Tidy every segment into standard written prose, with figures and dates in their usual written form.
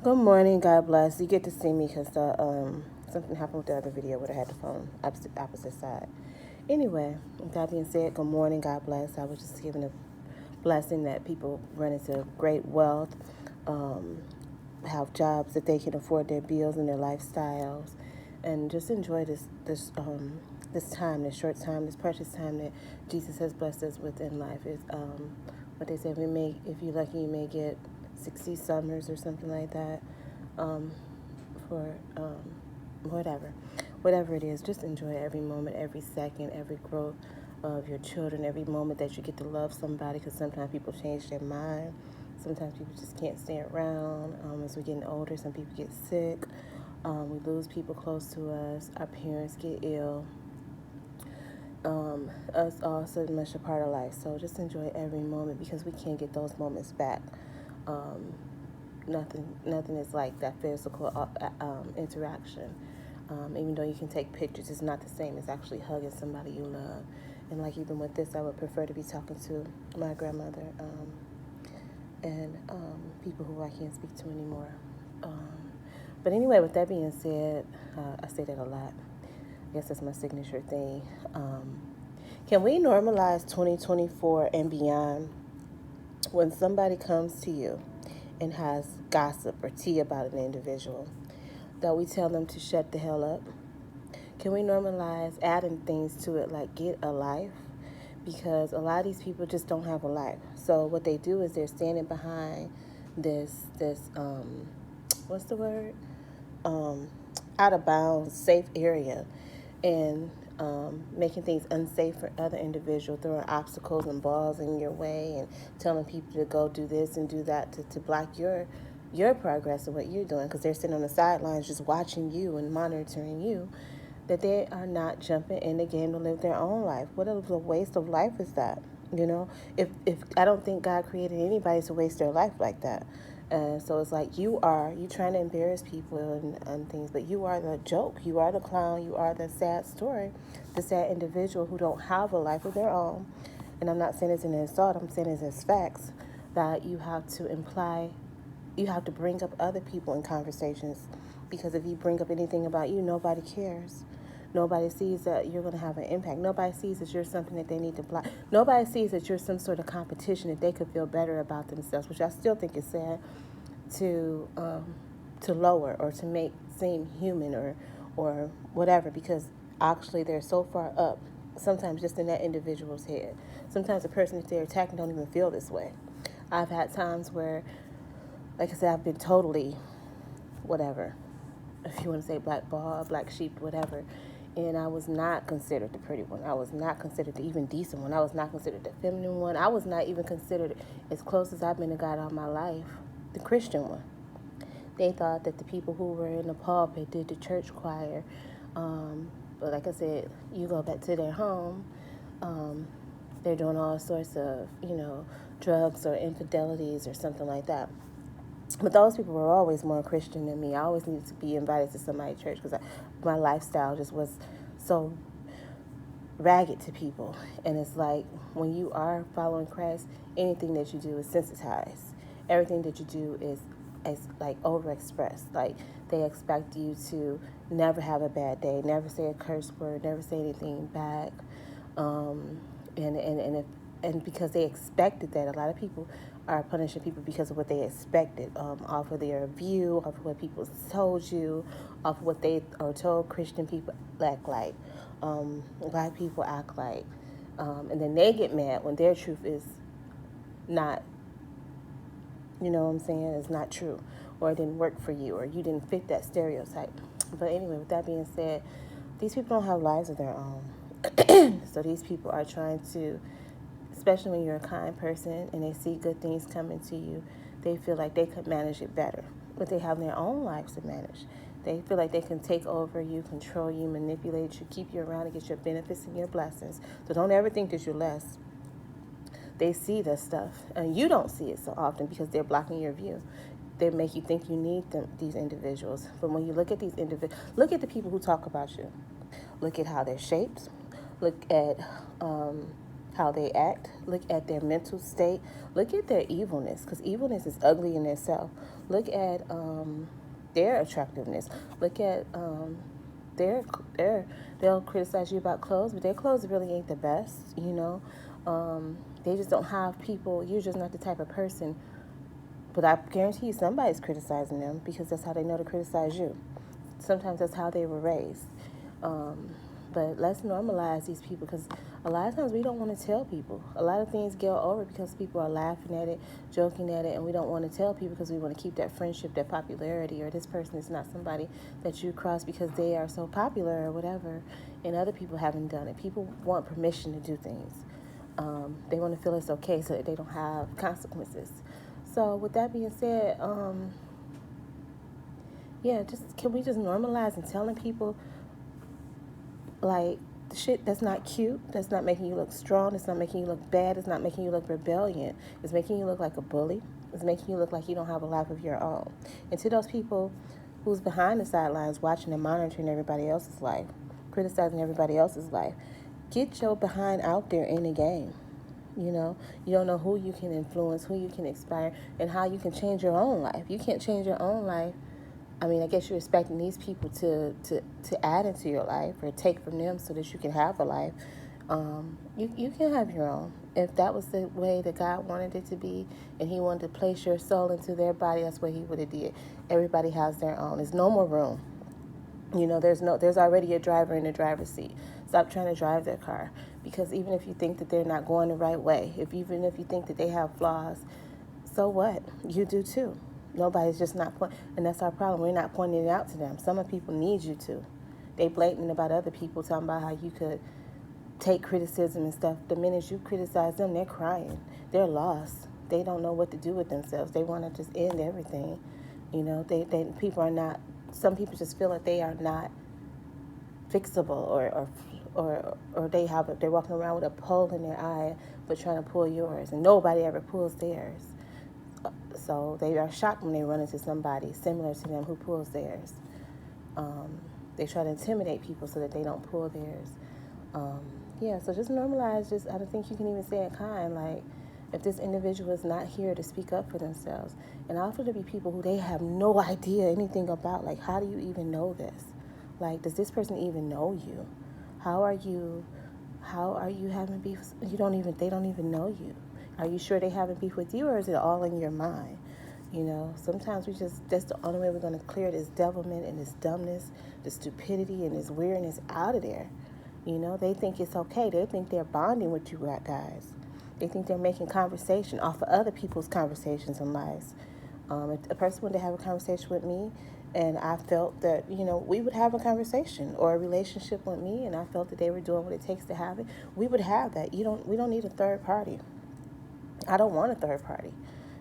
Good morning, God bless. You get to see me because something happened with the other video where I had the phone opposite side. Anyway, with that being said, good morning, God bless. I was just giving a blessing that people run into great wealth, um, have jobs that they can afford their bills and their lifestyles, and just enjoy this time, this short time, this precious time that Jesus has blessed us with in life. Is what they say. We may, if you're lucky, you may get 60 summers or something like that. Um, for whatever, whatever it is, just enjoy every moment, every second, every growth of your children, every moment that you get to love somebody. Because sometimes people change their mind. Sometimes people just can't stay around. As we're getting older, some people get sick. We lose people close to us. Our parents get ill. Us all so much a part of life. So just enjoy every moment because we can't get those moments back. Um, nothing is like that physical interaction. Even though you can take pictures, it's not the same as actually hugging somebody you love. And like even with this, I would prefer to be talking to my grandmother and people who I can't speak to anymore. Um, but anyway, with that being said, I say that a lot. I guess that's my signature thing. Can we normalize 2024 and beyond when somebody comes to you and has gossip or tea about an individual, that we tell them to shut the hell up? Can we normalize adding things to it like get a life? Because a lot of these people just don't have a life. So what they do is they're standing behind this what's the word? Um, Out of bounds, safe area, and making things unsafe for other individuals, throwing obstacles and balls in your way, and telling people to go do this and do that to block your progress and what you're doing, because they're sitting on the sidelines just watching you and monitoring you. That they are not jumping in the game to live their own life. What a waste of life is that? You know, if I don't think God created anybody to waste their life like that. So it's like you trying to embarrass people and things, but you are the joke, you are the clown, you are the sad story, the sad individual who don't have a life of their own. And I'm not saying it's an insult, I'm saying it's as facts that you have to bring up other people in conversations, because if you bring up anything about you, nobody cares. Nobody sees that you're going to have an impact. Nobody sees that you're something that they need to block. Nobody sees that you're some sort of competition that they could feel better about themselves, which I still think is sad to lower or to make seem human or whatever, because actually they're so far up. Sometimes just in that individual's head. Sometimes the person that they're attacking don't even feel this way. I've had times where, like I said, I've been totally whatever, if you want to say black ball, black sheep, whatever. And I was not considered the pretty one. I was not considered the even decent one. I was not considered the feminine one. I was not even considered, as close as I've been to God all my life, the Christian one. They thought that the people who were in the pulpit did the church choir. But like I said, you go back to their home, um, they're doing all sorts of, drugs or infidelities or something like that. But those people were always more Christian than me. I always needed to be invited to somebody's church because my lifestyle just was so ragged to people. And it's like when you are following Christ, anything that you do is sensitized. Everything that you do is like overexpressed. Like they expect you to never have a bad day, never say a curse word, never say anything back. Um, and because they expected that, a lot of people are punishing people because of what they expected, off of their view, off of what people told you, off of what they are told Christian people act like, black people act like, and then they get mad when their truth is not, you know what I'm saying, is not true, or it didn't work for you, or you didn't fit that stereotype. But anyway, with that being said, these people don't have lives of their own. So these people are trying to, especially when you're a kind person and they see good things coming to you, they feel like they could manage it better. But they have their own lives to manage. They feel like they can take over you, control you, manipulate you, keep you around to get your benefits and your blessings. So don't ever think that you're less. They see this stuff, and you don't see it so often because they're blocking your view. They make you think you need these individuals. But when you look at these individuals, look at the people who talk about you. Look at how they're shaped. Look at how they act. Look at their mental state. Look at their evilness, because evilness is ugly in itself. Look at their attractiveness. Look at their they'll criticize you about clothes, but their clothes really ain't the best. They just don't have people. You're just not the type of person. But I guarantee you somebody's criticizing them, because that's how they know to criticize you. Sometimes that's how they were raised. But let's normalize these people, because a lot of times we don't want to tell people. A lot of things go over because people are laughing at it, joking at it, and we don't want to tell people because we want to keep that friendship, that popularity, or this person is not somebody that you cross because they are so popular or whatever, and other people haven't done it. People want permission to do things. They want to feel it's okay so that they don't have consequences. So with that being said, can we just normalize and telling people, like, the shit that's not cute, that's not making you look strong, that's not making you look bad, it's not making you look rebellious, it's making you look like a bully, it's making you look like you don't have a life of your own. And to those people who's behind the sidelines watching and monitoring everybody else's life, criticizing everybody else's life, get your behind out there in the game. You don't know who you can influence, who you can inspire, and how you can change your own life. You can't change your own life. I mean, I guess you're expecting these people to add into your life or take from them so that you can have a life. You can have your own. If that was the way that God wanted it to be, and He wanted to place your soul into their body, that's what He would have did. Everybody has their own. There's no more room. There's already a driver in the driver's seat. Stop trying to drive their car, because even if you think that they're not going the right way, even if you think that they have flaws, so what? You do too. Nobody's just not pointing, and that's our problem. We're not pointing it out to them. Some of people need you to. They blatant about other people, talking about how you could take criticism and stuff. The minute you criticize them, they're crying. They're lost. They don't know what to do with themselves. They want to just end everything. People are not. Some people just feel like they are not fixable, or they're walking around with a pole in their eye, but trying to pull yours, and nobody ever pulls theirs. So they are shocked when they run into somebody similar to them who pulls theirs. They try to intimidate people so that they don't pull theirs. So just normalize. I don't think you can even say it kind. Like, if this individual is not here to speak up for themselves, and often to be people who they have no idea anything about. Like, how do you even know this? Like, does this person even know you? How are you having beef? They don't even know you. Are you sure they having beef with you, or is it all in your mind? Sometimes that's the only way we're going to clear this devilment and this dumbness, this stupidity and this weirdness out of there. They think it's okay. They think they're bonding with you guys. They think they're making conversation off of other people's conversations and lives. If a person wanted to have a conversation with me, and I felt that, we would have a conversation, or a relationship with me, and I felt that they were doing what it takes to have it, we would have that. We don't need a third party. I don't want a third party,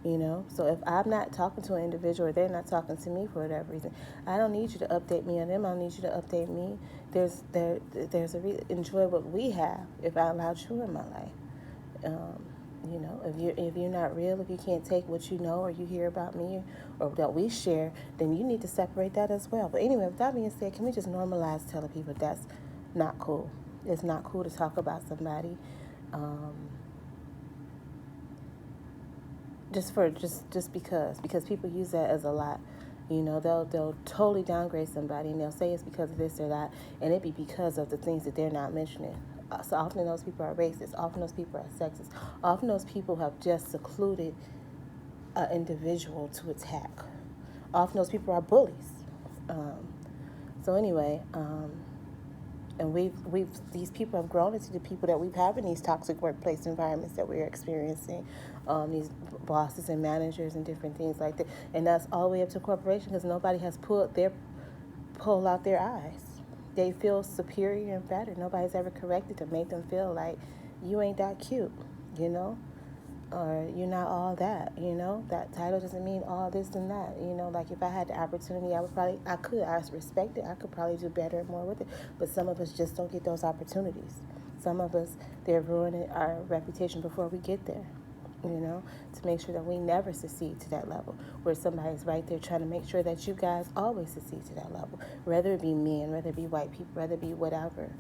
So if I'm not talking to an individual, or they're not talking to me for whatever reason, I don't need you to update me on them. I don't need you to update me. There's a reason. Enjoy what we have. If I allowed you in my life, if you're not real, if you can't take what you know or you hear about me or that we share, then you need to separate that as well. But anyway, with that being said, can we just normalize telling people that's not cool? It's not cool to talk about somebody. Just because people use that as a lot. They'll totally downgrade somebody, and they'll say it's because of this or that, and it be because of the things that they're not mentioning. So often those people are racist. Often those people are sexist. Often those people have just secluded an individual to attack. Often those people are bullies. And these people have grown into the people that we've had in these toxic workplace environments that we're experiencing, these bosses and managers and different things like that. And that's all the way up to corporation, because nobody has pulled out their eyes. They feel superior and better. Nobody's ever corrected to make them feel like you ain't that cute, or you're not all that, That title doesn't mean all this and that, Like, if I had the opportunity, I respect it. I could probably do better and more with it. But some of us just don't get those opportunities. Some of us, they're ruining our reputation before we get there, to make sure that we never succeed to that level, where somebody's right there trying to make sure that you guys always succeed to that level, whether it be men, whether it be white people, whether it be whatever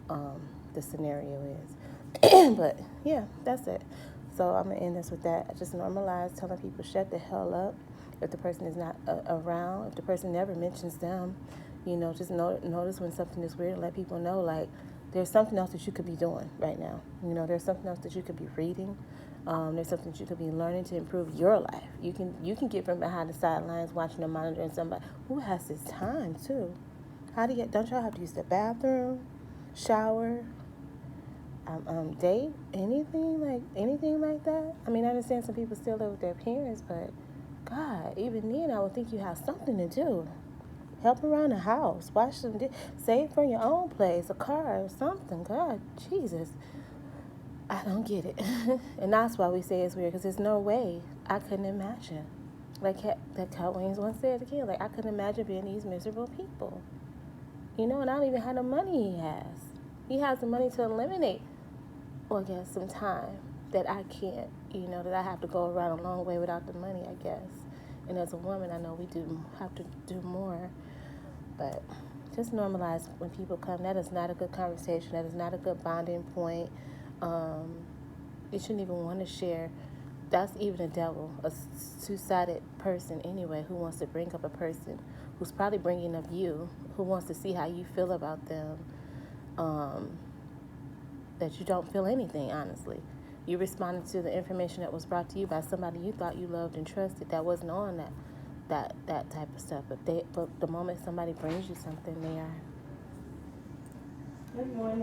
the scenario is. But yeah, that's it. So I'm gonna end this with that. I just normalize telling people shut the hell up if the person is not around. If the person never mentions them, just notice when something is weird and let people know like there's something else that you could be doing right now. There's something else that you could be reading. There's something that you could be learning to improve your life. You can get from behind the sidelines watching or monitoring somebody who has this time too. Don't y'all have to use the bathroom, shower, date, anything like that? I mean, I understand some people still live with their parents, but God, even then, I would think you have something to do. Help around the house, wash some save for your own place, a car or something. God, Jesus, I don't get it. And that's why we say it's weird, because there's no way I couldn't imagine. Like Cat Williams once said again, like I couldn't imagine being these miserable people. And I don't even have the money he has. He has the money to eliminate, or I guess, some time that I can't, that I have to go around a long way without the money, I guess. And as a woman, I know we do have to do more. But just normalize when people come. That is not a good conversation. That is not a good bonding point. You shouldn't even want to share. That's even a devil, a two-sided person anyway, who wants to bring up a person who's probably bringing up you, who wants to see how you feel about them, that you don't feel anything, honestly. You responded to the information that was brought to you by somebody you thought you loved and trusted that wasn't on that type of stuff. But the moment somebody brings you something, they are. Good morning.